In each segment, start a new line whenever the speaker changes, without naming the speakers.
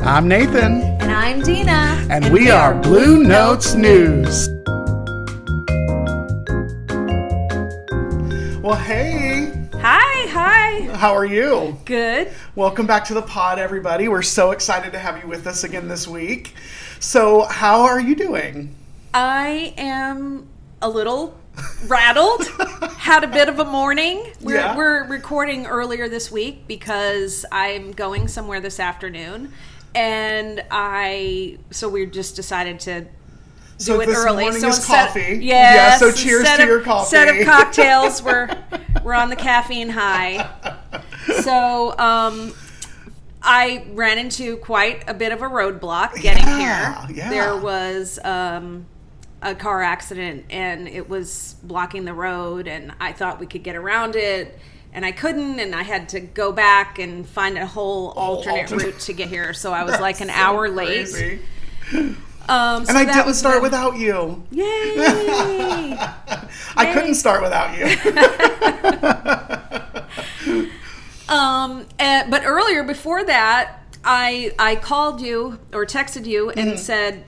I'm Nathan.
And I'm Dina.
And we are Blue Notes News. Well, hey.
Hi.
How are you?
Good.
Welcome back to the pod, everybody. We're so excited to have you with us again this week. So, how are you doing?
I am a little rattled. Had a bit of a morning. We're recording earlier this week because I'm going somewhere this afternoon. And so we just decided to do it early.
So is
instead,
coffee.
Yes.
So cheers to your coffee.
Instead of cocktails, we're on the caffeine high. So I ran into quite a bit of a roadblock getting here.
Yeah.
There was a car accident and it was blocking the road, and I thought we could get around it. And I couldn't, and I had to go back and find a whole alternate route to get here. So I was like an hour late.
And I didn't start without you.
Yay!
I couldn't start without you.
But earlier, before that, I called you or texted you and said,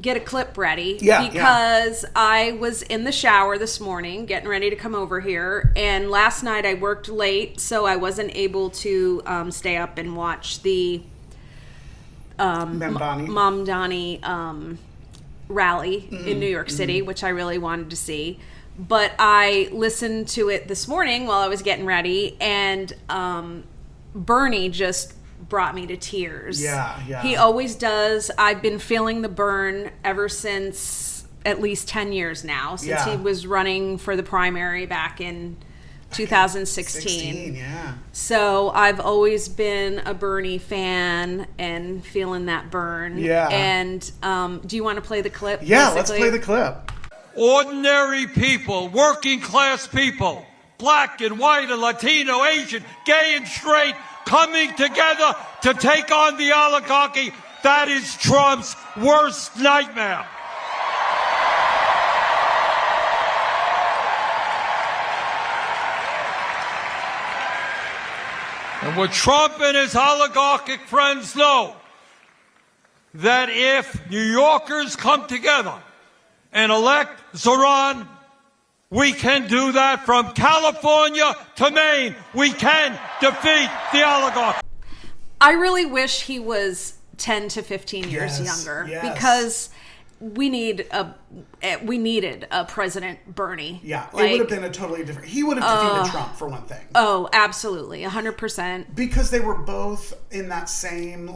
get a clip ready. Because I was in the shower this morning getting ready to come over here, and last night I worked late, so I wasn't able to stay up and watch the Mamdani rally in New York City, which I really wanted to see. But I listened to it this morning while I was getting ready, and Bernie just brought me to tears.
Yeah.
He always does. I've been feeling the burn ever since at least 10 years now, since he was running for the primary back in 2016. So I've always been a Bernie fan and feeling that burn. And do you want to play the clip?
Yeah, let's play the clip.
Ordinary people, working class people, black and white and Latino, Asian, gay and straight, coming together to take on the oligarchy. That is Trump's worst nightmare. And what Trump and his oligarchic friends know, that if New Yorkers come together and elect Zoran, we can do that from California to Maine. We can defeat the oligarchy.
I really wish he was 10 to 15 years younger, because we needed a President Bernie.
Yeah, it would have been a totally different. He would have defeated Trump, for one thing.
Oh, absolutely, 100%.
Because they were both in that same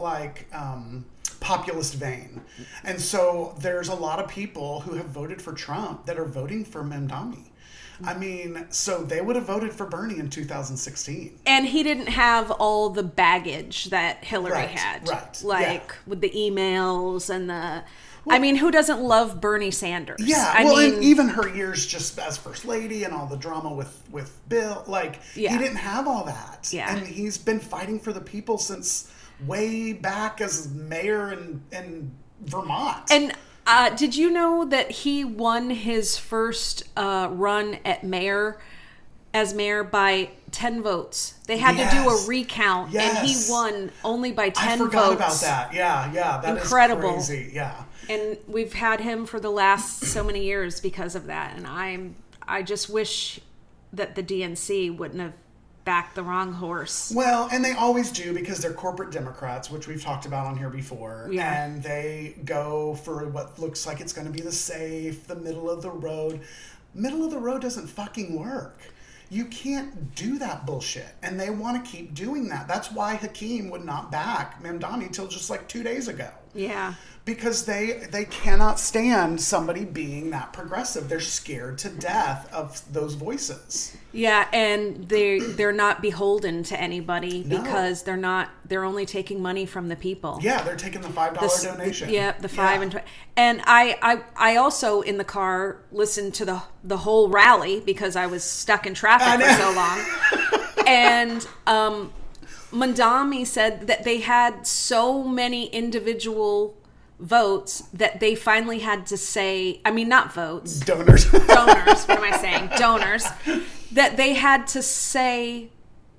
populist vein. And so there's a lot of people who have voted for Trump that are voting for Mamdani. I mean, so they would have voted for Bernie in 2016. And
he didn't have all the baggage that Hillary had. With the emails and the... Well, I mean, who doesn't love Bernie Sanders?
Yeah, and even her years just as First Lady and all the drama with Bill, he didn't have all that.
Yeah.
And he's been fighting for the people since way back as mayor in Vermont.
And did you know that he won his first run at mayor by 10 votes? They had to do a recount, and he won only by 10 votes. I forgot
about that. Yeah, that
incredible.
Is crazy. Yeah.
And we've had him for the last so many years because of that. And I just wish that the DNC wouldn't have backed the wrong horse.
Well, and they always do, because they're corporate Democrats, which we've talked about on here before.
Yeah.
And they go for what looks like it's going to be the safe, the middle of the road. Middle of the road doesn't fucking work. You can't do that bullshit. And they want to keep doing that. That's why Hakeem would not back Mamdani till just 2 days ago.
Yeah.
Because they cannot stand somebody being that progressive. They're scared to death of those voices.
Yeah, and they're not beholden to anybody because they're only taking money from the people.
Yeah, they're taking the $5 donation.
The $5 and $20. And I also in the car listened to the whole rally because I was stuck in traffic for so long. And Mamdani said that they had so many individual votes that they finally had to say, not votes.
Donors.
What am I saying? Donors. That they had to say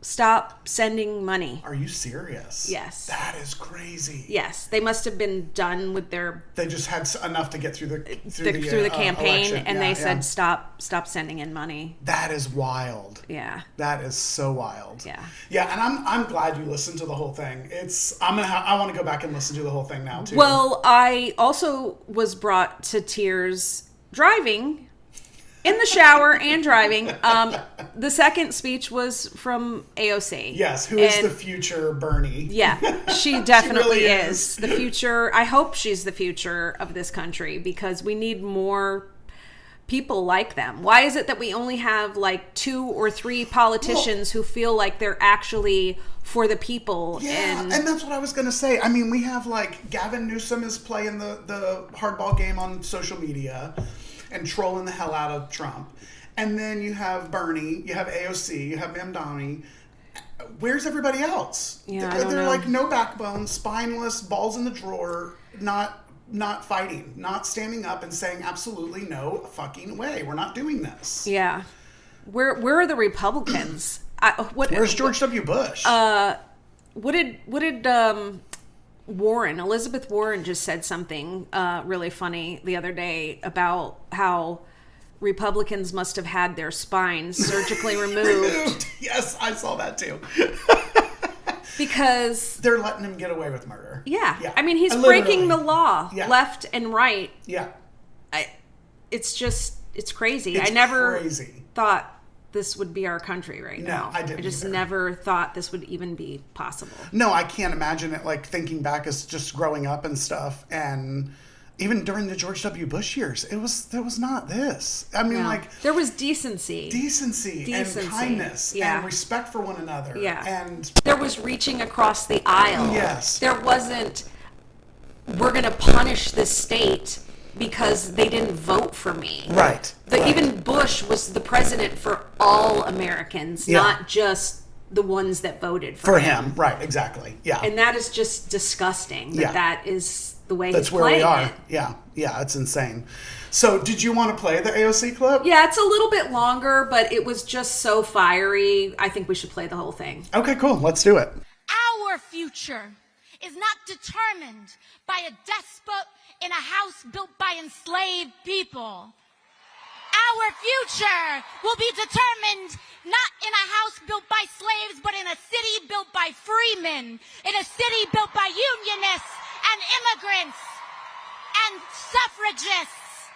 stop sending money.
Are you serious?
Yes.
That is crazy.
Yes, they must have been done with their.
They just had enough to get through the
campaign,
election.
and they said stop sending in money.
That is wild.
Yeah.
That is so wild.
Yeah.
Yeah, and I'm glad you listened to the whole thing. I want to go back and listen to the whole thing now too.
Well, I also was brought to tears driving. In the shower and driving. The second speech was from AOC.
Yes, who is the future Bernie.
Yeah, she definitely
really
is. The future. I hope she's the future of this country because we need more people like them. Why is it that we only have like 2 or 3 politicians who feel like they're actually for the people?
Yeah, and that's what I was going to say. I mean, we have like Gavin Newsom is playing the hardball game on social media and trolling the hell out of Trump. And then you have Bernie, you have AOC, you have Mamdani. Where's everybody else?
Yeah,
They're like no backbone, spineless, balls in the drawer, not fighting, not standing up and saying absolutely no fucking way. We're not doing this.
Yeah. Where are the Republicans?
Where's George W. Bush?
What did Elizabeth Warren just said something really funny the other day about how Republicans must have had their spines surgically removed.
Yes, I saw that too.
Because
they're letting him get away with murder.
Yeah. I mean, he's breaking the law left and right.
Yeah.
It's crazy.
It's
I never
crazy.
thought this would be our country right now.
I didn't.
I just
either.
never thought this would even be possible.
No, I can't imagine it. Like thinking back as just growing up and stuff, and even during the George W. Bush years, there was not this. I mean, like
there was decency
and kindness, and respect for one another.
Yeah,
and
there was reaching across the aisle.
Yes,
there wasn't. We're going to punish this state because they didn't vote for me.
Right.
Even Bush was the president for all Americans, not just the ones that voted for him.
Right, exactly. Yeah.
And that is just disgusting that is the way
that's
he's
where
playing
we are.
it.
Yeah, it's insane. So did you want to play the AOC clip?
Yeah, it's a little bit longer, but it was just so fiery. I think we should play the whole thing.
Okay, cool. Let's do it.
Our future is not determined by a despot in a house built by enslaved people. Our future will be determined not in a house built by slaves, but in a city built by freemen, in a city built by unionists and immigrants and suffragists.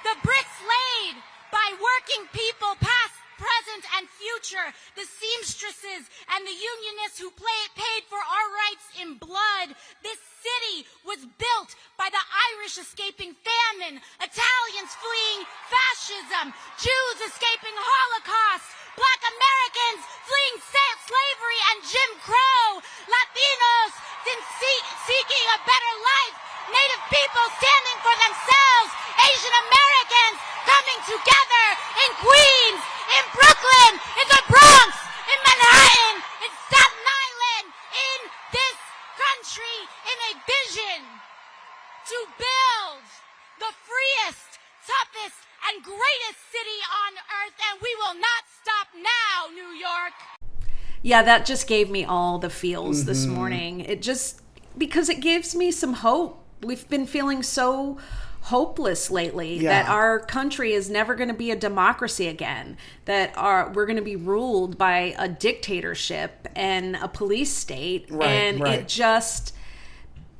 The bricks laid by working people past, present, and future, the seamstresses and the unionists who paid for our rights in blood. This city was built by the Irish escaping famine, Italians fleeing fascism, Jews escaping Holocaust, Black Americans fleeing slavery and Jim Crow, Latinos seeking a better life, Native people standing for themselves, Asian Americans coming together in Queens, in Brooklyn, in the Bronx, in Manhattan, in Staten Island, in this country, in a vision to build the freest, toughest, and greatest city on earth, and we will not stop now, New York.
Yeah, that just gave me all the feels this morning. It just, because it gives me some hope. We've been feeling so hopeless lately that our country is never going to be a democracy again, that we're going to be ruled by a dictatorship and a police state. It just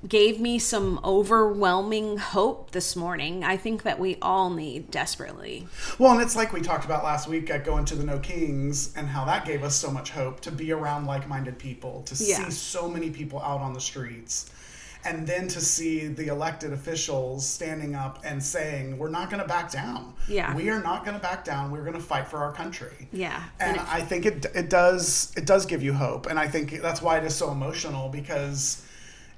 gave me some overwhelming hope this morning. I think that we all need desperately.
Well, and it's like we talked about last week at Going to the No Kings and how that gave us so much hope to be around like-minded people, to see so many people out on the streets. And then to see the elected officials standing up and saying, we're not going to back down.
Yeah.
We are not going to back down. We're going to fight for our country.
Yeah.
And I think it does give you hope. And I think that's why it is so emotional, because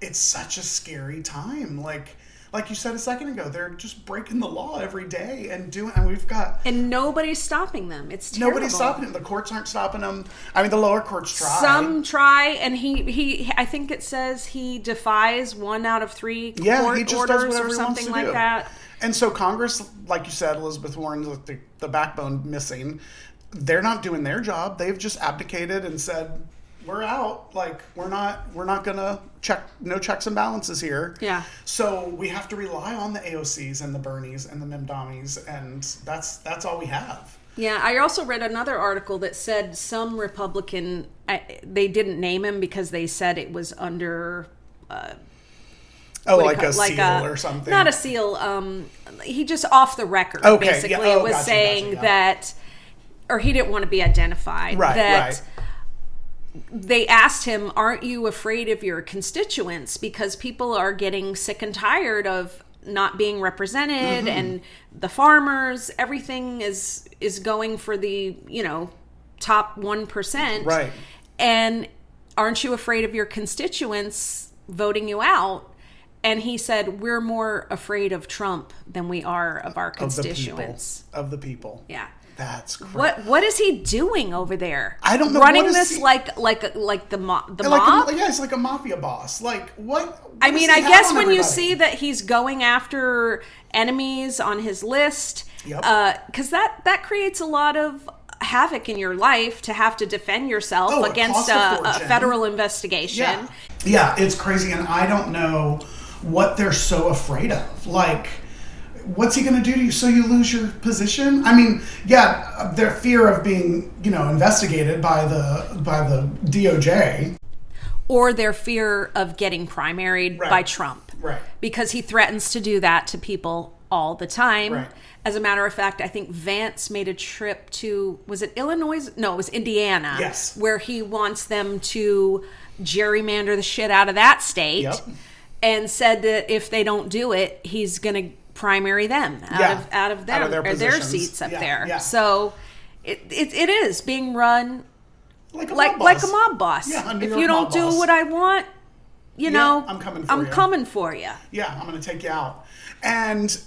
it's such a scary time. Like you said a second ago, they're just breaking the law every day and we've got...
And nobody's stopping them. It's terrible.
Nobody's stopping them. The courts aren't stopping them. I mean, the lower courts try.
Some try, and he I think it says he defies 1 out of 3 court
he just
orders
does whatever
or
he wants
something
to
like
do.
that.
And so Congress, like you said, Elizabeth Warren's with the backbone missing. they're not doing their job. They've just abdicated and said, we're out. Like, we're not gonna no checks and balances here.
Yeah.
So we have to rely on the AOCs and the Bernies and the Memdamis, and that's all we have.
Yeah, I also read another article that said some Republican, they didn't name him because they said it was under...
like a seal or something.
Not a seal. He just off the record,
okay,
basically.
yeah.
It was saying that, or he didn't want to be identified. Right. They asked him, aren't you afraid of your constituents? Because people are getting sick and tired of not being represented, and the farmers, everything is going for the, top 1%.
Right.
And aren't you afraid of your constituents voting you out? And he said, we're more afraid of Trump than we are of our constituents.
Of the people.
Yeah.
That's crazy.
What is he doing over there?
I don't know.
Running this like the mob?
Yeah, it's like a mafia boss. Like, what
I mean, I guess when you see that he's going after enemies on his list, because that creates a lot of havoc in your life to have to defend yourself against a federal investigation.
Yeah, it's crazy, and I don't know what they're so afraid of. Like, what's he going to do to you so you lose your position? I mean, yeah, their fear of being, investigated by the DOJ.
Or their fear of getting primaried by Trump.
Right.
Because he threatens to do that to people all the time.
Right.
As a matter of fact, I think Vance made a trip to, was it Illinois? No, it was Indiana.
Yes.
Where he wants them to gerrymander the shit out of that state.
Yep.
And said that if they don't do it, he's going to primary them out of their seats up there. Yeah. So it is being run like a mob boss.
Yeah,
if you don't do what I want,
I'm
coming for you.
Yeah, I'm going to take you out. And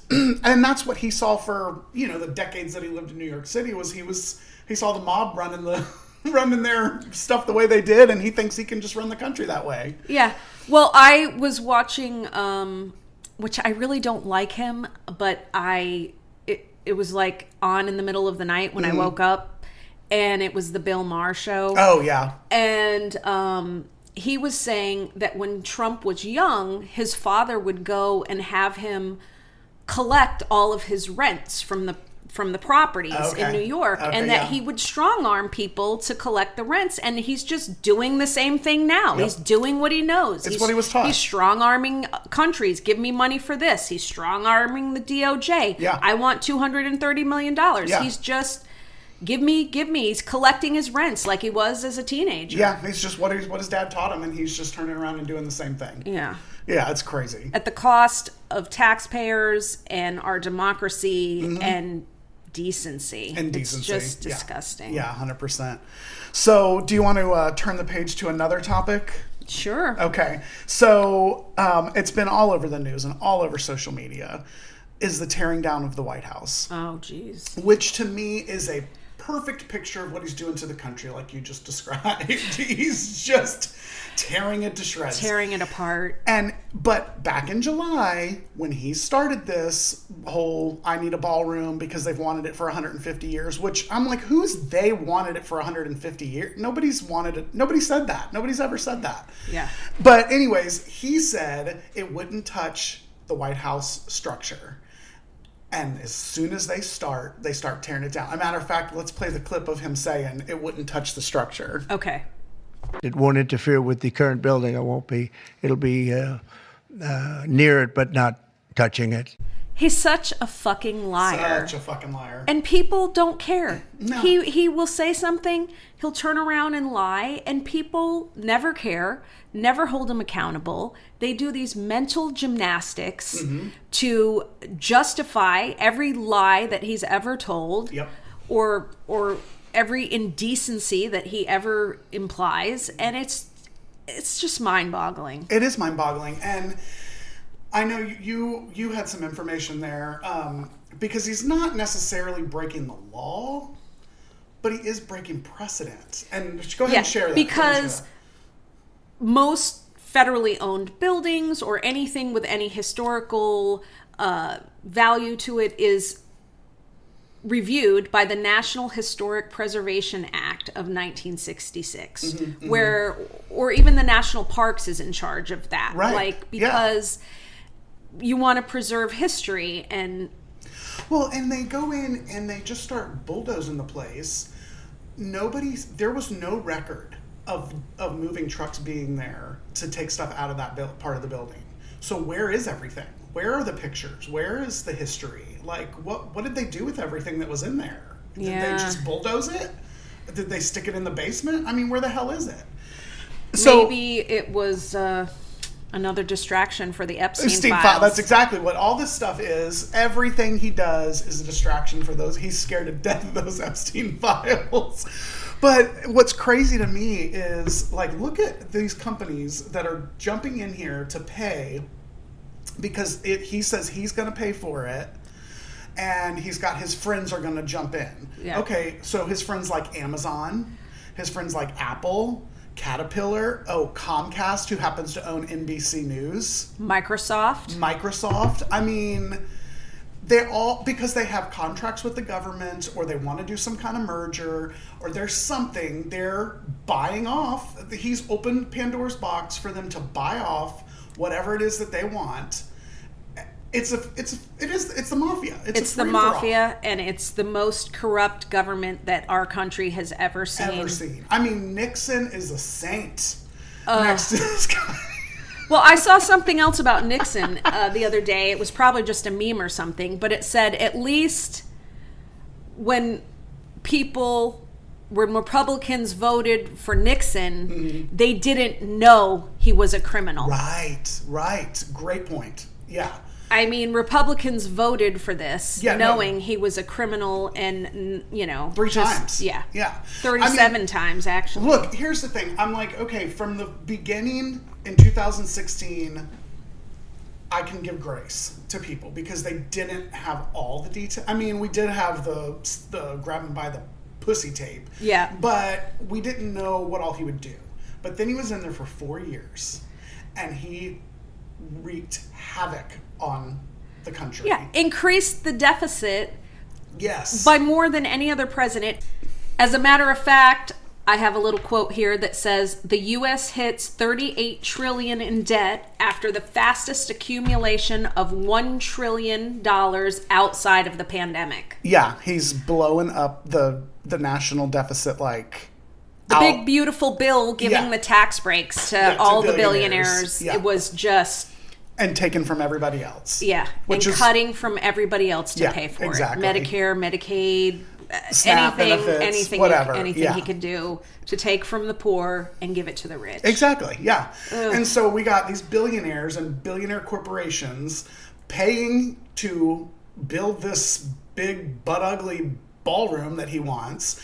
that's what he saw for the decades that he lived in New York City. He saw the mob running their stuff the way they did, and he thinks he can just run the country that way.
Yeah. Well, I was watching, which I really don't like him, but it was like on in the middle of the night when I woke up, and it was the Bill Maher show.
Oh yeah.
And he was saying that when Trump was young, his father would go and have him collect all of his rents from the properties in New York, and that he would strong arm people to collect the rents, and he's just doing the same thing now. Yep. He's doing what he knows.
It's what he was taught.
He's strong arming countries. Give me money for this. He's strong arming the DOJ.
Yeah.
I want $230 million.
Yeah.
He's just give me. He's collecting his rents like he was as a teenager.
Yeah, he's just what his dad taught him, and he's just turning around and doing the same thing.
Yeah.
Yeah, it's crazy.
At the cost of taxpayers and our democracy and decency. It's just disgusting.
Yeah, 100%. So, do you want to turn the page to another topic?
Sure.
Okay. So, it's been all over the news and all over social media, is the tearing down of the White House.
Oh, geez.
Which to me is a perfect picture of what he's doing to the country, like you just described. He's just tearing it to shreds.
Tearing it apart.
But back in July, when he started this whole, I need a ballroom because they've wanted it for 150 years, which I'm like, they wanted it for 150 years? Nobody's wanted it. Nobody said that. Nobody's ever said that.
Yeah.
But anyways, he said it wouldn't touch the White House structure. And as soon as they start tearing it down. As a matter of fact, let's play the clip of him saying it wouldn't touch the structure.
Okay.
It won't interfere with the current building. It'll be near it, but not touching it.
He's such a fucking liar.
Such a fucking liar.
And people don't care.
No.
He will say something, he'll turn around and lie, and people never care, never hold him accountable. They do these mental gymnastics to justify every lie that he's ever told.
Yep.
Or every indecency that he ever implies, and it's just mind-boggling.
It is mind-boggling, and I know you had some information there, because he's not necessarily breaking the law, but he is breaking precedent. And go ahead and share that.
Because most federally owned buildings or anything with any historical value to it is reviewed by the National Historic Preservation Act of 1966, or even the national parks is in charge of that.
Right.
Like, because you want to preserve history and...
Well, and they go in and they just start bulldozing the place. There was no record of moving trucks being there to take stuff out of that part of the building. So where is everything? Where are the pictures? Where is the history? Like, what did they do with everything that was in there? Did they just bulldoze it? Did they stick it in the basement? I mean, where the hell is it? So
maybe it was another distraction for the Epstein files.
That's exactly what all this stuff is. Everything he does is a distraction for those. He's scared to death of those Epstein files. But what's crazy to me is, like, look at these companies that are jumping in here to pay because he says he's going to pay for it, and he's got his friends are going to jump in.
Yeah.
Okay, so his friends like Amazon, his friends like Apple, Caterpillar, Comcast, who happens to own NBC News.
Microsoft.
I mean, they're all, because they have contracts with the government, or they want to do some kind of merger, or there's something, they're buying off. He's opened Pandora's box for them to buy off whatever it is that they want. It's the mafia. It's the
mafia, and it's the most corrupt government that our country has ever seen.
I mean, Nixon is a saint next to this guy.
Well, I saw something else about Nixon the other day. It was probably just a meme or something, but it said at least when Republicans voted for Nixon, they didn't know he was a criminal.
Right. Great point. Yeah.
I mean, Republicans voted for this knowing he was a criminal, and,
3 times.
Yeah.
37
times, actually.
Look, here's the thing. I'm like, okay, from the beginning in 2016, I can give grace to people because they didn't have all the detail. I mean, we did have the grab him by the pussy tape.
Yeah.
But we didn't know what all he would do. But then he was in there for 4 years, and he wreaked havoc on the country.
Yeah, increased the deficit
Yes.
by more than any other president. As a matter of fact, I have a little quote here that says the U.S. hits $38 trillion in debt after the fastest accumulation of $1 trillion outside of the pandemic.
Yeah, he's blowing up the national deficit like...
The big, beautiful bill giving the tax breaks to all the billionaires.
Yeah.
It was just...
And taken from everybody else.
Yeah, cutting from everybody else to pay for it. Medicare, Medicaid,
SNAP
anything
whatever.
He could do to take from the poor and give it to the rich.
Exactly, yeah. Ugh. And so we got these billionaires and billionaire corporations paying to build this big butt-ugly ballroom that he wants.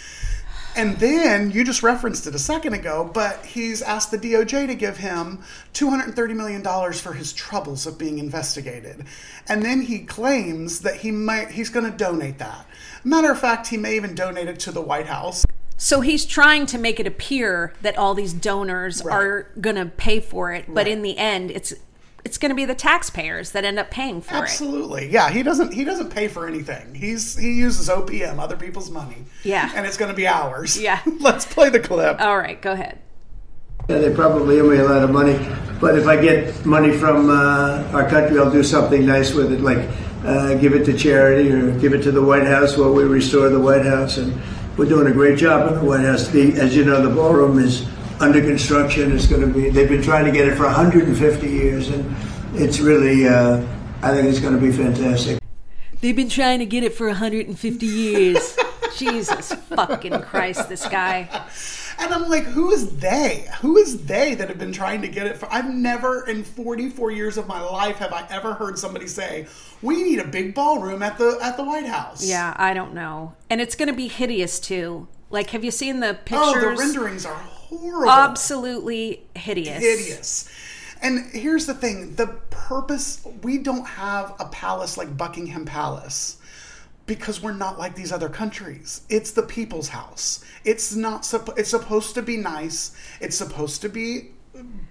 And then, you just referenced it a second ago, but he's asked the DOJ to give him $230 million for his troubles of being investigated. And then he claims that he's going to donate that. Matter of fact, he may even donate it to the White House.
So he's trying to make it appear that all these donors are going to pay for it, but in the end, it's going to be the taxpayers that end up paying for
Absolutely. Yeah, he doesn't pay for anything. He uses OPM, other people's money.
Yeah.
And it's going to be ours.
Yeah.
Let's play the clip.
All right, go ahead.
Yeah, they probably owe me a lot of money, but if I get money from our country, I'll do something nice with it, like give it to charity or give it to the White House while we restore the White House. And we're doing a great job in the White House. As you know, the ballroom is under construction. It's going to be. They've been trying to get it for 150 years, and it's really. I think it's going to be fantastic.
They've been trying to get it for 150 years. Jesus fucking Christ, this guy.
And I'm like, who is they? Who is they that have been trying to get it for? I've never, in 44 years of my life, have I ever heard somebody say, we need a big ballroom at the White House.
Yeah, I don't know. And it's going to be hideous, too. Like, have you seen the pictures?
Oh, the renderings are horrible.
Absolutely hideous.
Hideous. And here's the thing. The purpose, we don't have a palace like Buckingham Palace because we're not like these other countries. It's the people's house. It's not. It's supposed to be nice. It's supposed to be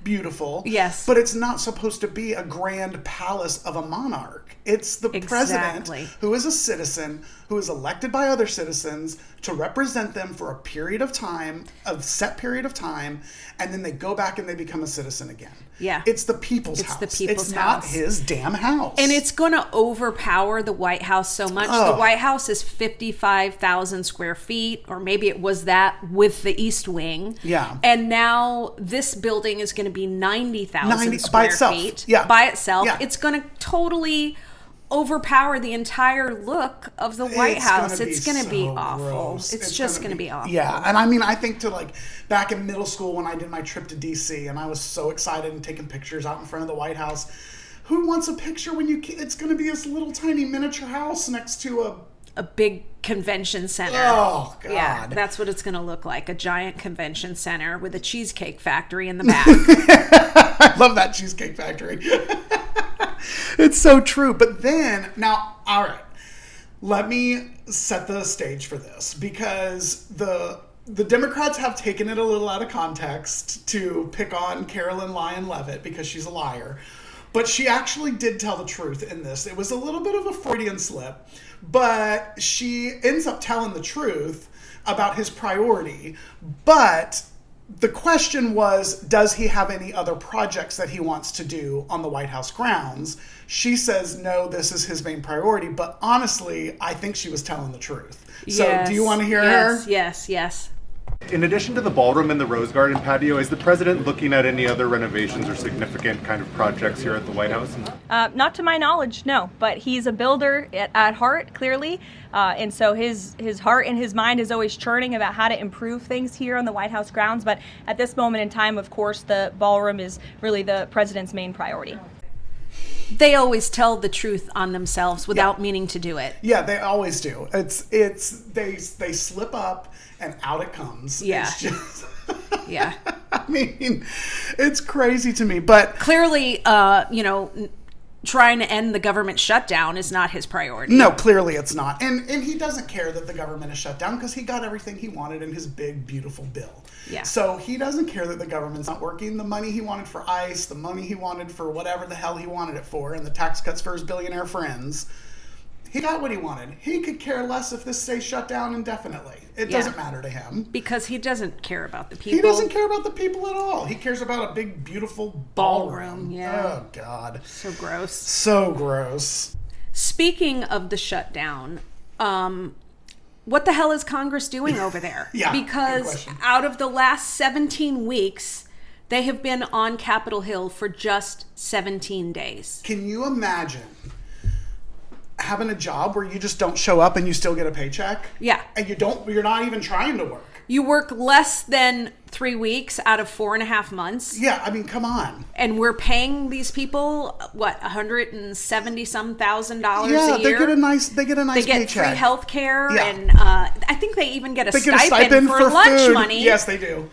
beautiful.
Yes.
But it's not supposed to be a grand palace of a monarch. It's the president who is a citizen, who is elected by other citizens to represent them for a period of time, a set period of time, and then they go back and they become a citizen again.
Yeah.
It's the people's house.
It's the people's
house.
house.
It's not his damn house.
And it's going to overpower the White House so much. The White House is 55,000 square feet, or maybe it was that with the East Wing.
Yeah.
And now this building is going to be 90,000 square
by itself.
feet.
Yeah.
By itself.
Yeah.
It's going to totally overpower the entire look of the White House. It's going to be awful.
Gross.
It's just going to be awful.
Yeah, and I mean, I think to like back in middle school when I did my trip to DC and I was so excited and taking pictures out in front of the White House. Who wants a picture when it's going to be this little tiny miniature house next to
a big convention center.
Oh, God.
Yeah, that's what it's going to look like. A giant convention center with a cheesecake factory in the back.
I love that cheesecake factory. It's so true. But then, now, all right, let me set the stage for this because the Democrats have taken it a little out of context to pick on Carolyn Lyon Leavitt because she's a liar. But she actually did tell the truth in this. It was a little bit of a Freudian slip, but she ends up telling the truth about his priority. But the question was, does he have any other projects that he wants to do on the White House grounds? She says, no, this is his main priority. But honestly, I think she was telling the truth. So do you want to hear her?
Yes.
In addition to the ballroom and the Rose Garden patio, is the president looking at any other renovations or significant kind of projects here at the White House?
Not to my knowledge, no. But he's a builder at heart, clearly. And so his heart and his mind is always churning about how to improve things here on the White House grounds. But at this moment in time, of course, the ballroom is really the president's main priority.
They always tell the truth on themselves without meaning to do it.
Yeah, they always do. They slip up and out it comes.
Yeah.
It's just,
yeah.
I mean, it's crazy to me, but
clearly, trying to end the government shutdown is not his priority.
No, clearly it's not. And he doesn't care that the government is shut down because he got everything he wanted in his big, beautiful bill.
Yeah.
So he doesn't care that the government's not working. The money he wanted for ICE, the money he wanted for whatever the hell he wanted it for, and the tax cuts for his billionaire friends, he got what he wanted. He could care less if this stays shut down indefinitely. It doesn't matter to him.
Because he doesn't care about the people.
He doesn't care about the people at all. He cares about a big, beautiful ballroom.
Yeah.
Oh, God.
So gross.
So gross.
Speaking of the shutdown, what the hell is Congress doing over there?
Yeah,
because out of the last 17 weeks, they have been on Capitol Hill for just 17 days.
Can you imagine having a job where you just don't show up and you still get a paycheck?
Yeah.
And you're not even trying to work.
You work less than 3 weeks out of 4.5 months.
Yeah, I mean, come on.
And we're paying these people, what, $170-some thousand a year?
Yeah, they get a nice paycheck.
They get free health care,
yeah.
And I think they even get a stipend for lunch
food.
money.
Yes, they do.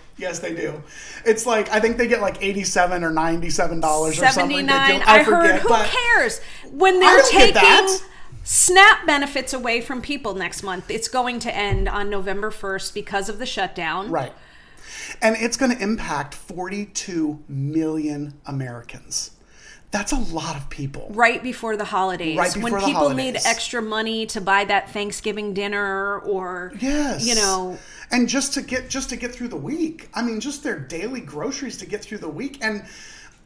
It's like, I think they get like $87 or $97 or something.
$79. I heard, who cares? When they're taking SNAP benefits away from people next month, it's going to end on November 1st because of the shutdown.
Right. And it's going to impact 42 million Americans. That's a lot of people.
Right before the holidays.
Right before
when
the
people
holidays.
need extra money to buy that Thanksgiving dinner or,
And just to get through the week. I mean, just their daily groceries to get through the week. And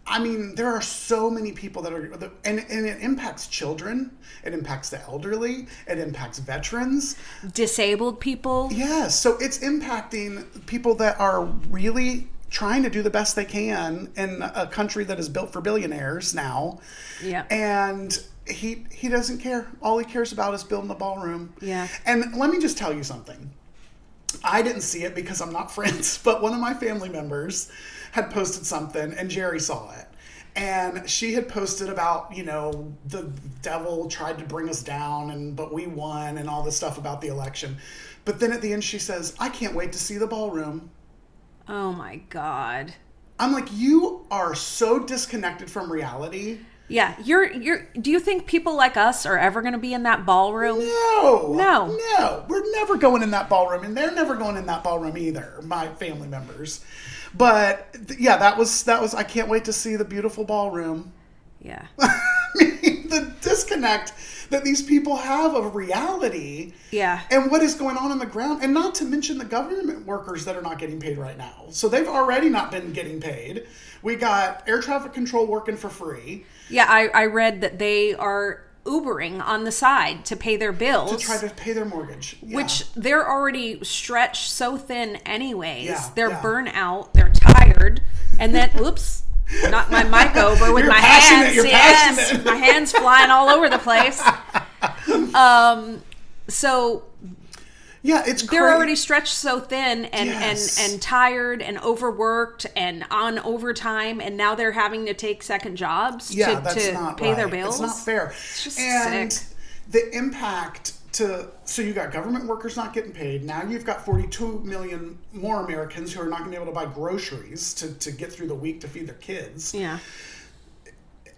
I mean, there are so many people and it impacts children. It impacts the elderly. It impacts veterans.
Disabled people.
Yes. So it's impacting people that are really trying to do the best they can in a country that is built for billionaires now.
Yeah.
And he doesn't care. All he cares about is building the ballroom.
Yeah.
And let me just tell you something. I didn't see it because I'm not friends, but one of my family members had posted something and Jerry saw it. And she had posted about, the devil tried to bring us down but we won and all this stuff about the election. But then at the end she says, I can't wait to see the ballroom.
Oh my God.
I'm like, you are so disconnected from reality.
Yeah, do you think people like us are ever going to be in that ballroom?
No. We're never going in that ballroom, and they're never going in that ballroom either, my family members. But yeah, that was. I can't wait to see the beautiful ballroom.
Yeah.
The disconnect that these people have of reality.
Yeah.
And what is going on the ground, and not to mention the government workers that are not getting paid right now. So they've already not been getting paid. We got air traffic control working for free.
Yeah, I read that they are Ubering on the side to pay their bills.
To try to pay their mortgage. Yeah.
Which they're already stretched so thin anyways.
Yeah,
They're burnt out. They're tired. And then, oops, knocked my mic over with my hands.
You're passionate.
My hands flying all over the place. So...
Yeah, it's
they're already stretched so thin and tired and overworked and on overtime, and now they're having to take second jobs to pay their bills.
It's not fair.
It's just
and
sick.
The impact so you got government workers not getting paid. Now you've got 42 million more Americans who are not going to be able to buy groceries to get through the week to feed their kids.
Yeah.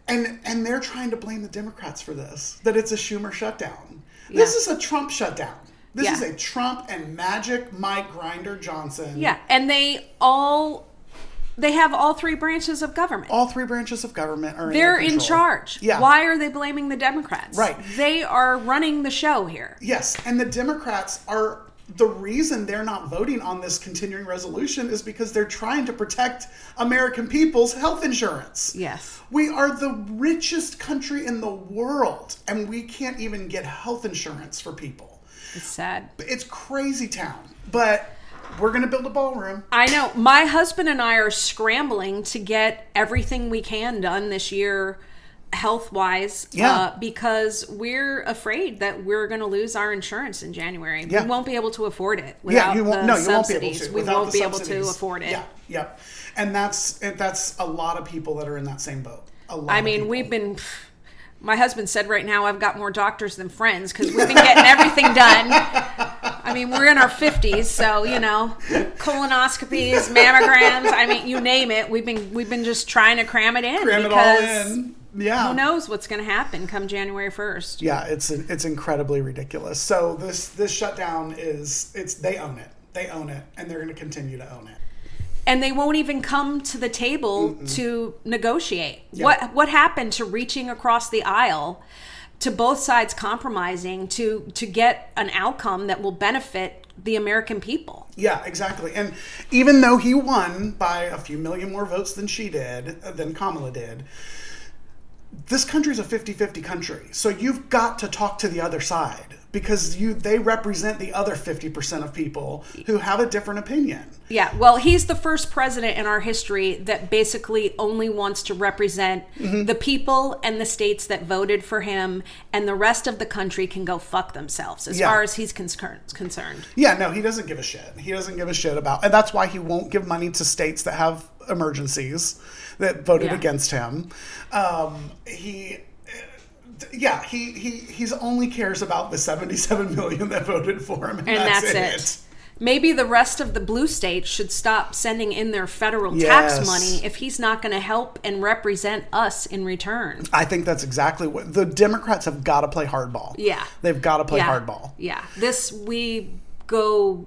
And they're trying to blame the Democrats for this, that it's a Schumer shutdown.
Yeah.
This is a Trump shutdown. This is
Yeah.
a Trump and Magic Mike Grinder Johnson.
Yeah, and they have all three branches of government.
All three branches of government are
They're
in
in charge.
Yeah.
Why are they blaming the Democrats?
Right.
They are running the show here.
Yes, and the Democrats are the reason they're not voting on this continuing resolution is because they're trying to protect American people's health insurance.
Yes.
We are the richest country in the world, and we can't even get health insurance for people.
It's sad.
It's crazy town, but we're going to build a ballroom.
I know. My husband and I are scrambling to get everything we can done this year health-wise because we're afraid that we're going to lose our insurance in January.
Yeah.
We won't be able to afford it without
you won't,
the
you
subsidies.
won't be able to.
We won't be able to afford it.
Yeah, yep. And that's a lot of people that are in that same boat.
I mean, we've been... My husband said right now I've got more doctors than friends because we've been getting everything done. I mean, we're in our 50s, so, you know, colonoscopies, mammograms, I mean, you name it. We've been just trying to cram it in.
Cram it all in. Yeah.
Who knows what's going to happen come January 1st.
Yeah, it's incredibly ridiculous. So this shutdown they own it. They own it, and they're going to continue to own it.
And they won't even come to the table to negotiate.
Yeah.
What happened to reaching across the aisle, to both sides compromising to get an outcome that will benefit the American people?
Yeah, exactly. And even though he won by a few million more votes than Kamala did, this country's a 50-50 country. So you've got to talk to the other side because they represent the other 50% of people who have a different opinion.
Yeah, well, he's the first president in our history that basically only wants to represent the people and the states that voted for him, and the rest of the country can go fuck themselves as far as he's concerned. Yeah,
no, he doesn't give a shit. He doesn't give a shit about, and that's why he won't give money to states that have emergencies that voted against him. He only cares about the 77 million that voted for him, and that's it.
Maybe the rest of the blue states should stop sending in their federal tax money if he's not going to help and represent us in return.
I think that's exactly what the Democrats have got to play hardball.
Yeah,
they've got to play hardball.
Yeah, we go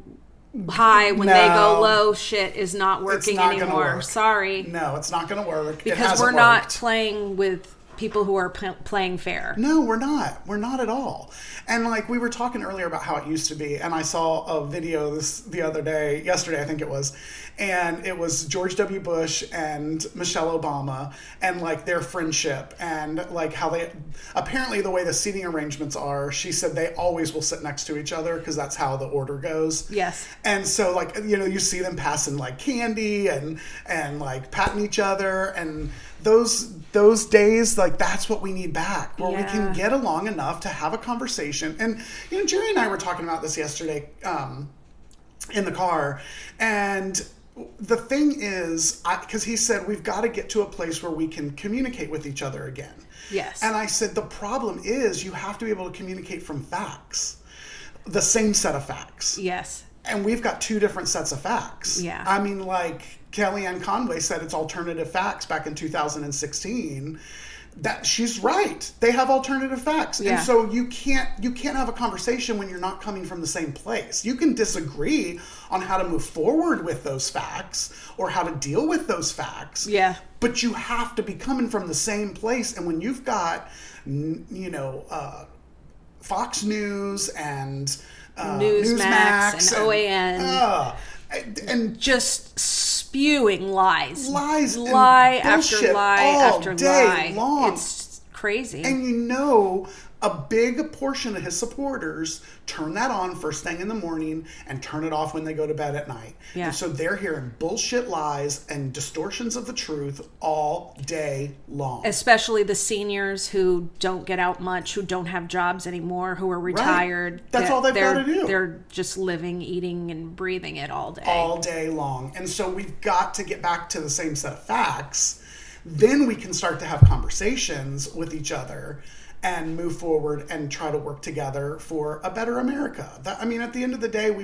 high when they go low. Shit is not working anymore. Sorry.
No, it's not going to work
because we're not playing with people who are playing fair.
No, we're not. We're not at all. And like we were talking earlier about how it used to be, and I saw a video yesterday I think it was, and it was George W. Bush and Michelle Obama and like their friendship and like how they apparently the way the seating arrangements are, she said they always will sit next to each other because that's how the order goes.
Yes.
And so like, you know, you see them passing like candy and like patting each other, and those days, like that's what we need back, where we can get along enough to have a conversation. And you know, Jerry and I were talking about this yesterday in the car, and the thing is, because he said we've got to get to a place where we can communicate with each other again.
Yes.
And I said the problem is you have to be able to communicate from facts, the same set of facts.
Yes.
And we've got two different sets of facts.
Yeah.
I mean, like Kellyanne Conway said it's alternative facts back in 2016. That she's right. They have alternative facts.
Yeah.
And so you can't have a conversation when you're not coming from the same place. You can disagree on how to move forward with those facts or how to deal with those facts.
Yeah.
But you have to be coming from the same place. And when you've got, Fox News and
Newsmax and OAN.
And
just spewing lies.
Lies.
Lie
and
after
bullshit
lie
all
after
day
lie.
long.
It's crazy.
And a big portion of his supporters turn that on first thing in the morning and turn it off when they go to bed at night.
Yeah.
And so they're hearing bullshit lies and distortions of the truth all day long.
Especially the seniors who don't get out much, who don't have jobs anymore, who are retired.
Right. That's all they've got to do.
They're just living, eating, and breathing it all day.
All day long. And so we've got to get back to the same set of facts. Then we can start to have conversations with each other and move forward and try to work together for a better America. At the end of the day,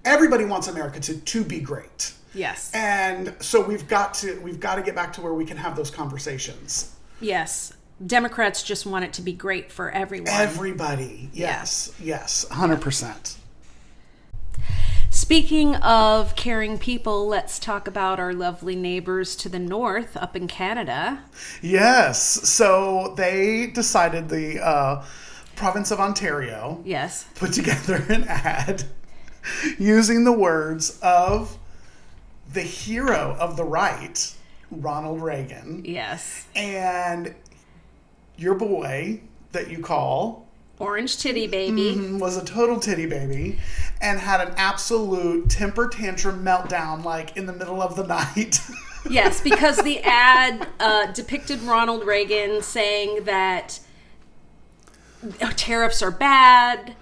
everybody wants America to be great.
Yes.
And so we've got to get back to where we can have those conversations.
Yes. Democrats just want it to be great for everyone.
Everybody. Yes. Yes. 100%.
Speaking of caring people, let's talk about our lovely neighbors to the north up in Canada.
Yes. So they decided, the province of Ontario,
yes,
put together an ad using the words of the hero of the right, Ronald Reagan.
Yes.
And your boy that you call
Orange Titty Baby
was a total titty baby and had an absolute temper tantrum meltdown like in the middle of the night.
Yes, because the ad depicted Ronald Reagan saying that tariffs are bad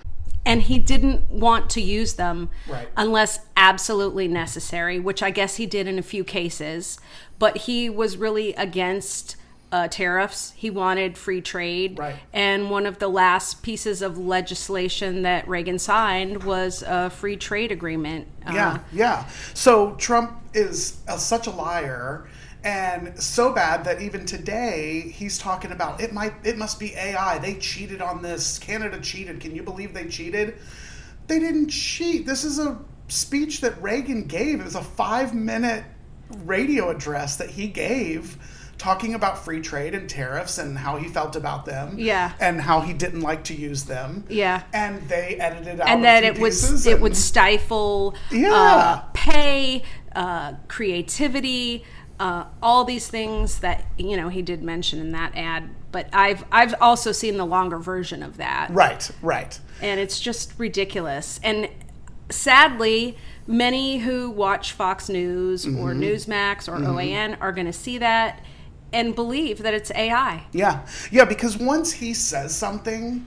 and he didn't want to use them unless absolutely necessary, which I guess he did in a few cases, but he was really against tariffs. He wanted free trade.
Right.
And one of the last pieces of legislation that Reagan signed was a free trade agreement.
Yeah. So Trump is such a liar, and so bad that even today he's talking about it must be AI. They cheated on this. Canada cheated. Can you believe they cheated? They didn't cheat. This is a speech that Reagan gave. It was a 5-minute radio address that he gave, talking about free trade and tariffs and how he felt about them.
Yeah.
And how he didn't like to use them.
Yeah.
And they edited out
and that it would stifle pay, creativity, all these things that he did mention in that ad. But I've also seen the longer version of that.
Right.
And it's just ridiculous. And sadly, many who watch Fox News or Newsmax or OAN are going to see that and believe that it's AI.
Yeah, because once he says something,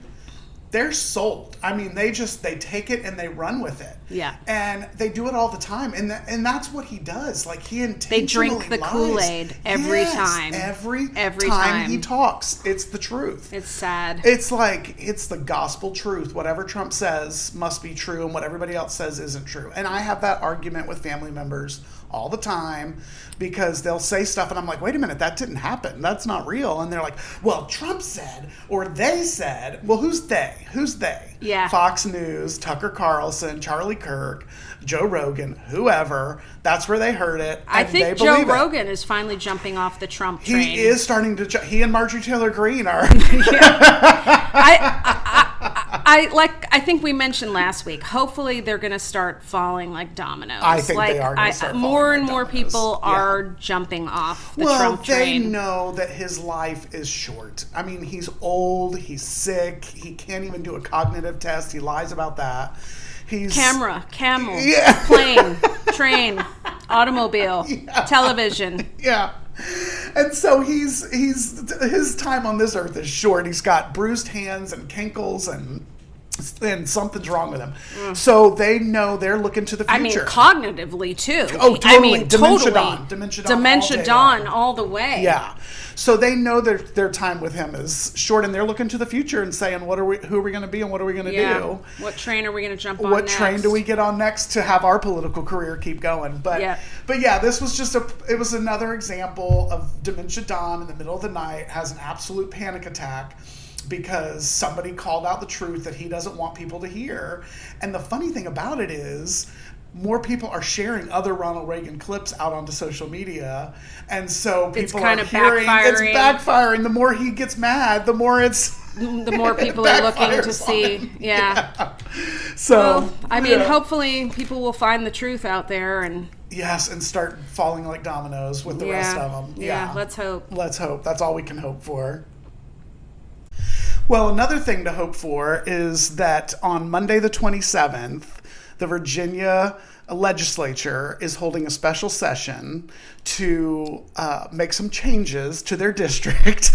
they're sold. They take it and they run with it.
Yeah.
And they do it all the time. And that's what he does. Like, he intentionally
They drink the
lies.
Kool-Aid every time.
Every
time
he talks, it's the truth.
It's sad.
It's like, it's the gospel truth. Whatever Trump says must be true, and what everybody else says isn't true. And I have that argument with family members all the time, because they'll say stuff and I'm like, wait a minute, that didn't happen. That's not real. And they're like, well, Trump said, or they said. Well, who's they?
Yeah.
Fox News, Tucker Carlson, Charlie Kirk, Joe Rogan, whoever. That's where they heard it.
I think Joe Rogan is finally jumping off the Trump train.
He is starting to. He and Marjorie Taylor Greene are.
I think we mentioned last week, hopefully they're going to start falling like dominoes.
I think they are going to start falling
more and
like
more
dominoes.
people are jumping off the Trump train.
They know that his life is short. He's old, he's sick, he can't even do a cognitive test. He lies about that. He's
camel, plane, train, automobile, television.
Yeah. And so his time on this earth is short. He's got bruised hands and kinkles and and something's wrong with him. So they know they're looking to the future.
I mean, cognitively too.
Oh, totally.
I mean,
Dementia
totally.
Dementia
Dawn all the way.
Yeah. So they know their time with him is short, and they're looking to the future and saying, who are we going to be, and what are we going to do?
What train are we going to jump on
What
next?
train do we get on next to have our political career keep going? But yeah, this was it was another example of Dementia Dawn in the middle of the night has an absolute panic attack because somebody called out the truth that he doesn't want people to hear. And the funny thing about it is, more people are sharing other Ronald Reagan clips out onto social media, and so people are hearing it's backfiring. The more he gets mad, the more people are looking to see. Yeah.
So, well, I mean, hopefully people will find the truth out there and
start falling like dominoes with the rest of them.
Yeah, let's hope.
Let's hope. That's all we can hope for. Well, another thing to hope for is that on Monday the 27th, the Virginia legislature is holding a special session to make some changes to their district,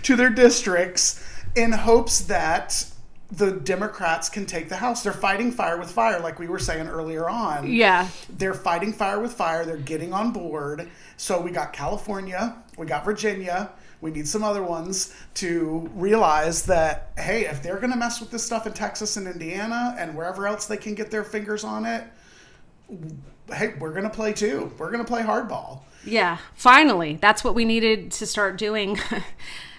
to their districts, in hopes that the Democrats can take the House. They're fighting fire with fire, like we were saying earlier on.
Yeah.
They're fighting fire with fire. They're getting on board. So we got California, we got Virginia, we need some other ones to realize that, hey, if they're going to mess with this stuff in Texas and Indiana and wherever else they can get their fingers on it, hey, we're going to play too. We're going to play hardball.
Yeah, finally. That's what we needed to start doing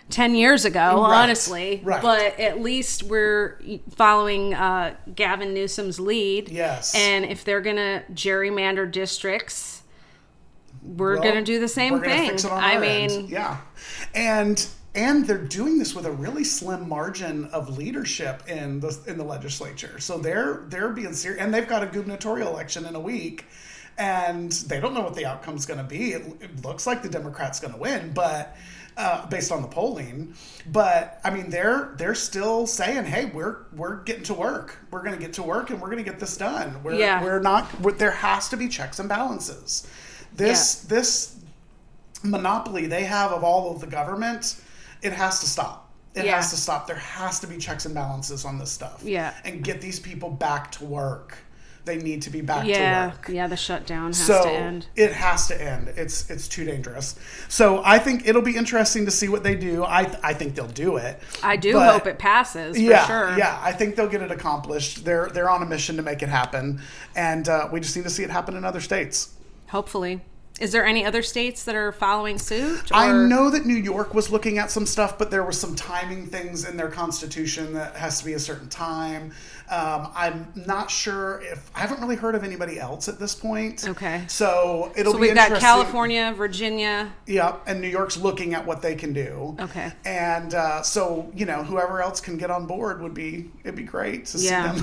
10 years ago, honestly.
Right.
But at least we're following Gavin Newsom's lead.
Yes.
And if they're going to gerrymander districts, we're going to do the same thing.
Fix it on our end. Yeah. And they're doing this with a really slim margin of leadership in the legislature. So they're being serious, and they've got a gubernatorial election in a week, and they don't know what the outcome's going to be. It looks like the Democrats going to win, but based on the polling. But I mean, they're still saying, hey, we're getting to work. We're going to get to work, and we're going to get this done. There has to be checks and balances. This monopoly they have of all of the government, it has to stop. It has to stop. There has to be checks and balances on this stuff. Yeah. And get these people back to work. They need to be back to work.
Yeah, the shutdown has to end.
It has to end. It's too dangerous. So I think it'll be interesting to see what they do. I think they'll do it.
I do hope it passes, for sure.
Yeah, I think they'll get it accomplished. They're on a mission to make it happen. And we just need to see it happen in other states.
Hopefully. Is there any other states that are following suit? Or?
I know that New York was looking at some stuff, but there were some timing things in their constitution that has to be a certain time. I'm not sure I haven't really heard of anybody else at this point.
Okay.
So it'll be interesting. So
we've got California, Virginia.
Yeah, and New York's looking at what they can do.
Okay.
And so, whoever else can get on board it'd be great to see them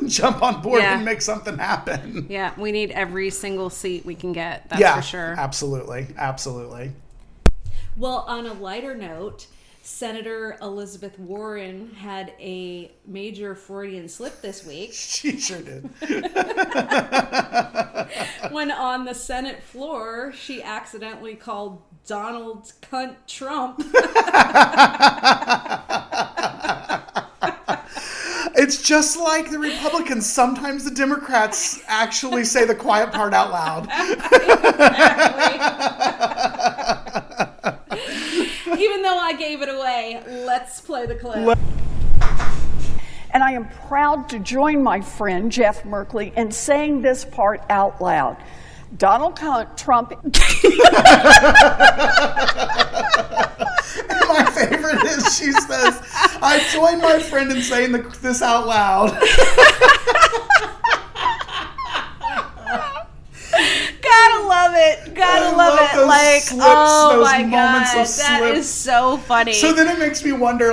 jump on board and make something happen.
Yeah, we need every single seat we can get, that's for sure.
Absolutely. Absolutely.
Well, on a lighter note, Senator Elizabeth Warren had a major Freudian slip this week.
She sure did.
When on the Senate floor, she accidentally called Donald Cunt Trump.
It's just like the Republicans. Sometimes the Democrats actually say the quiet part out loud.
Even though I gave it away, let's play the clip.
And I am proud to join my friend Jeff Merkley in saying this part out loud. Donald Trump.
My favorite is she says, I join my friend in saying this out loud.
Gotta love it. Gotta love it.
Like, slips,
oh my
God,
that is so funny.
So then it makes me wonder,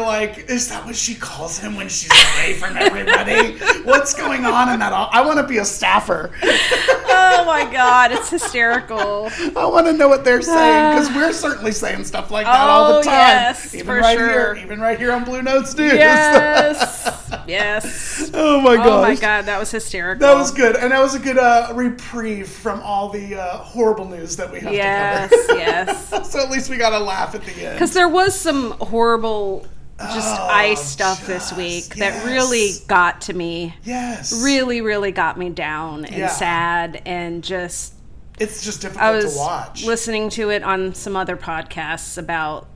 is that what she calls him when she's away from everybody? What's going on in that? I want to be a staffer.
Oh my God, it's hysterical.
I want to know what they're saying, because we're certainly saying stuff like that all the time.
Yes,
even
for
right
sure.
Even right here on Blue Notes News.
Yes. Yes.
Oh my gosh.
Oh my God, that was hysterical.
That was good. And that was a good reprieve from all the horrible news that we have to cover.
Yes.
So at least we got a laugh at the end.
Because there was some horrible eye stuff this week that really got to me.
Yes.
Really, really got me down and sad, and just...
It's just difficult to watch.
Listening to it on some other podcasts about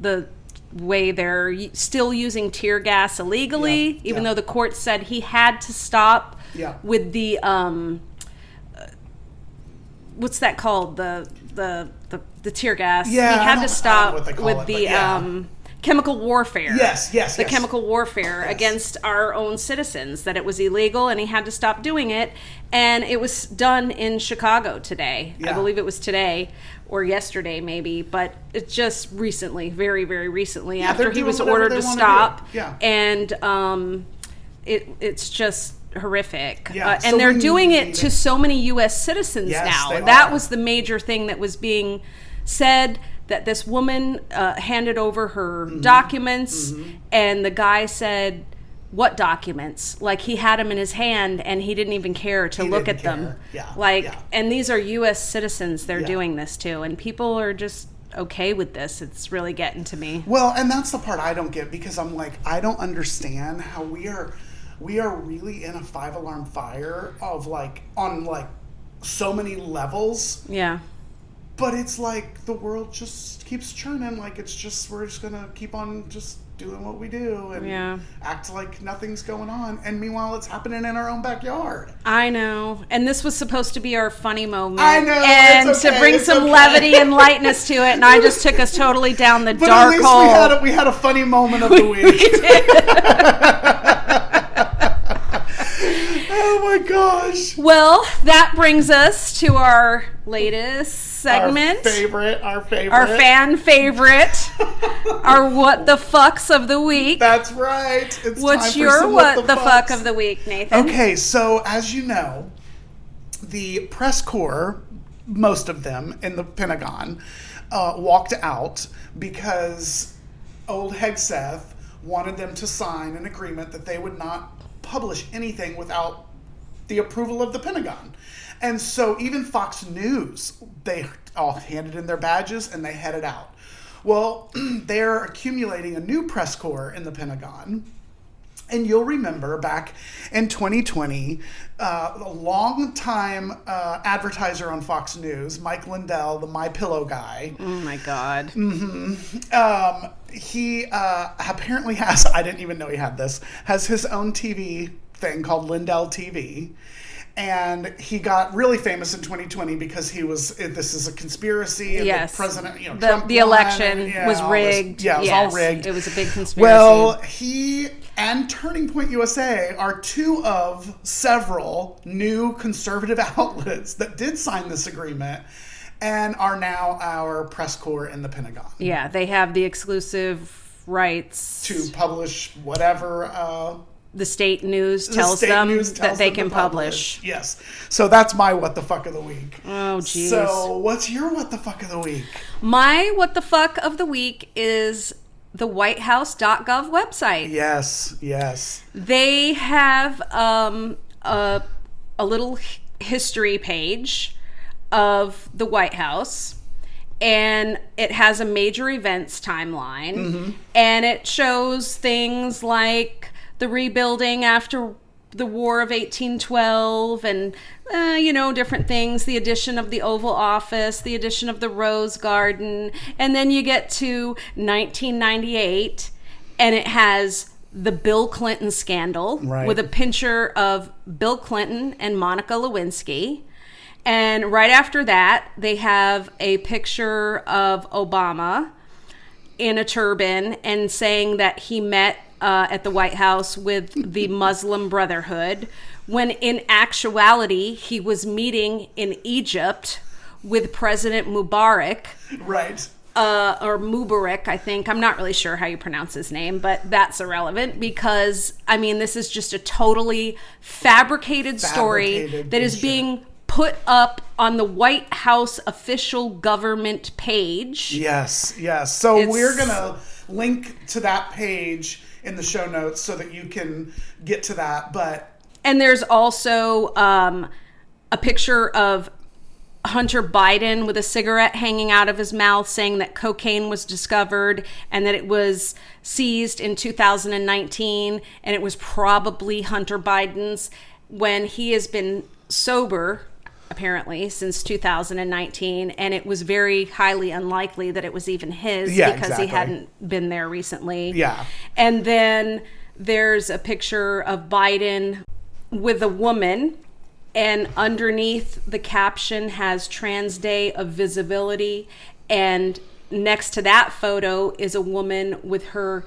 the way they're still using tear gas illegally, even though the court said he had to stop with the what's that called, the tear gas. He had to stop with the chemical warfare.
Yes.
The chemical warfare against our own citizens, that it was illegal and he had to stop doing it. And it was done in Chicago today. I believe it was today or yesterday maybe, but it's just recently, very, very recently, after he was ordered to stop. And it's just horrific. And they're doing it to so many U.S. citizens now. That was the major thing that was being said, that this woman handed over her documents, and the guy said, what documents? Like, he had them in his hand and he didn't even care to look at them. And these are U.S. citizens they're doing this to, and people are just okay with this. It's really getting to me.
Well, and that's the part I don't get, because I'm like, I don't understand how we are really in a 5-alarm fire of on so many levels. But it's like the world just keeps churning. Like, it's just, we're just gonna keep on just doing what we do and act like nothing's going on. And meanwhile, it's happening in our own backyard.
I know. And this was supposed to be our funny moment.
I know.
And to bring some levity and lightness to it, and I just took us totally down the dark hole.
But at least we had a funny moment of the week. Oh my gosh.
Well, that brings us to our latest segment.
Our
fan favorite. Our what the fucks of the week.
That's right.
What's your what the fuck of the week, Nathan?
Okay, so as you know, the press corps, most of them in the Pentagon, walked out because old Hegseth wanted them to sign an agreement that they would not publish anything without the approval of the Pentagon. And so even Fox News, they all handed in their badges and they headed out. Well, they're accumulating a new press corps in the Pentagon. And you'll remember back in 2020, a long-time advertiser on Fox News, Mike Lindell, the My Pillow guy.
Oh my God.
He apparently has, I didn't even know he had this, has his own TV thing called Lindell TV. And he got really famous in 2020 because this is a conspiracy. And the president, Trump
the election was rigged.
It was all rigged.
It was a big conspiracy.
Well, he and Turning Point USA are two of several new conservative outlets that did sign this agreement and are now our press corps in the Pentagon.
Yeah, they have the exclusive rights
to publish whatever
the state news tells them that they can publish.
Yes. So that's my what the fuck of the week.
Oh, geez.
So what's your what the fuck of the week?
My what the fuck of the week is the whitehouse.gov website.
Yes.
They have a little history page of the White House. And it has a major events timeline. And it shows things like the rebuilding after the War of 1812 and, different things, the addition of the Oval Office, the addition of the Rose Garden. And then you get to 1998 and it has the Bill Clinton scandal with a picture of Bill Clinton and Monica Lewinsky. And right after that, they have a picture of Obama in a turban and saying that he met at the White House with the Muslim Brotherhood, when in actuality he was meeting in Egypt with President Mubarak.
Right.
Or Mubarak, I think. I'm not really sure how you pronounce his name, but that's irrelevant because, this is just a totally fabricated story that is being put up on the White House official government page.
Yes. So we're going to link to that page in the show notes so that you can get to that. And
there's also a picture of Hunter Biden with a cigarette hanging out of his mouth, saying that cocaine was discovered and that it was seized in 2019, and it was probably Hunter Biden's, when he has been sober apparently since 2019, and it was very highly unlikely that it was even his, because he hadn't been there recently. And then there's a picture of Biden with a woman, and underneath the caption has Trans Day of Visibility, and next to that photo is a woman with her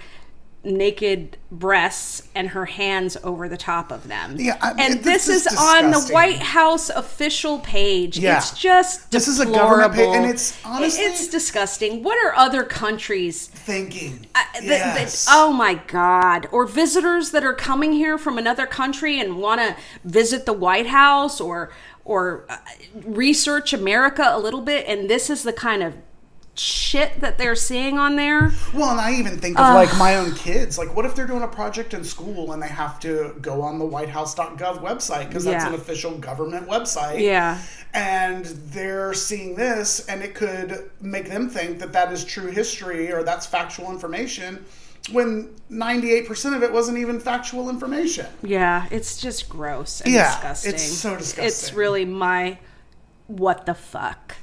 naked breasts and her hands over the top of them. And this is on the White House official page. It's just
this
deplorable.
is a government page, and it's honestly,
it's disgusting. What are other countries
thinking?
Oh my God. Or visitors that are coming here from another country and want to visit the White House or research America a little bit, and this is the kind of shit that they're seeing on there.
Well, and I even think of like my own kids. Like, what if they're doing a project in school and they have to go on the whitehouse.gov website, because that's an official government website. And they're seeing this, and it could make them think that that is true history or that's factual information, when 98% of it wasn't even factual information.
It's just gross and disgusting.
It's so disgusting.
It's really my what the fuck.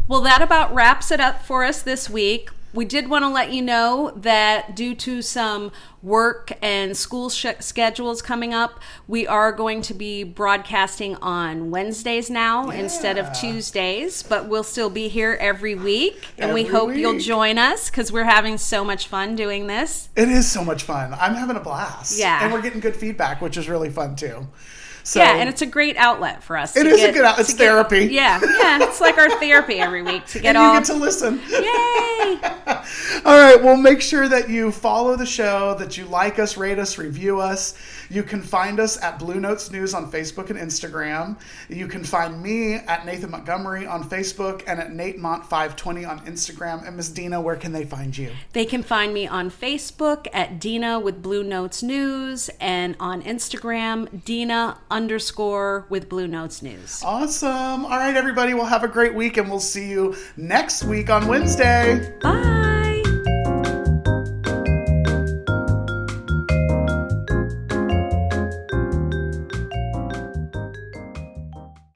Well, that about wraps it up for us this week. We did want to let you know that due to some work and school schedules coming up, we are going to be broadcasting on Wednesdays now instead of Tuesdays, but we'll still be here every week. And we hope you'll join us, because we're having so much fun doing this.
It is so much fun. I'm having a blast. And we're getting good feedback, which is really fun too. So,
and it's a great outlet for us.
It is a good outlet. It's therapy.
It's like our therapy every week to get
and you get to listen.
Yay!
All right, well, make sure that you follow the show, that you like us, rate us, review us. You can find us at Blue Notes News on Facebook and Instagram. You can find me at Nathan Montgomery on Facebook and at NateMont520 on Instagram. And Miss Dina, where can they find you?
They can find me on Facebook at Dina with Blue Notes News, and on Instagram, Dina_ with Blue Notes News.
Awesome. All right, everybody, we'll have a great week, and we'll see you next week on Wednesday.
Bye.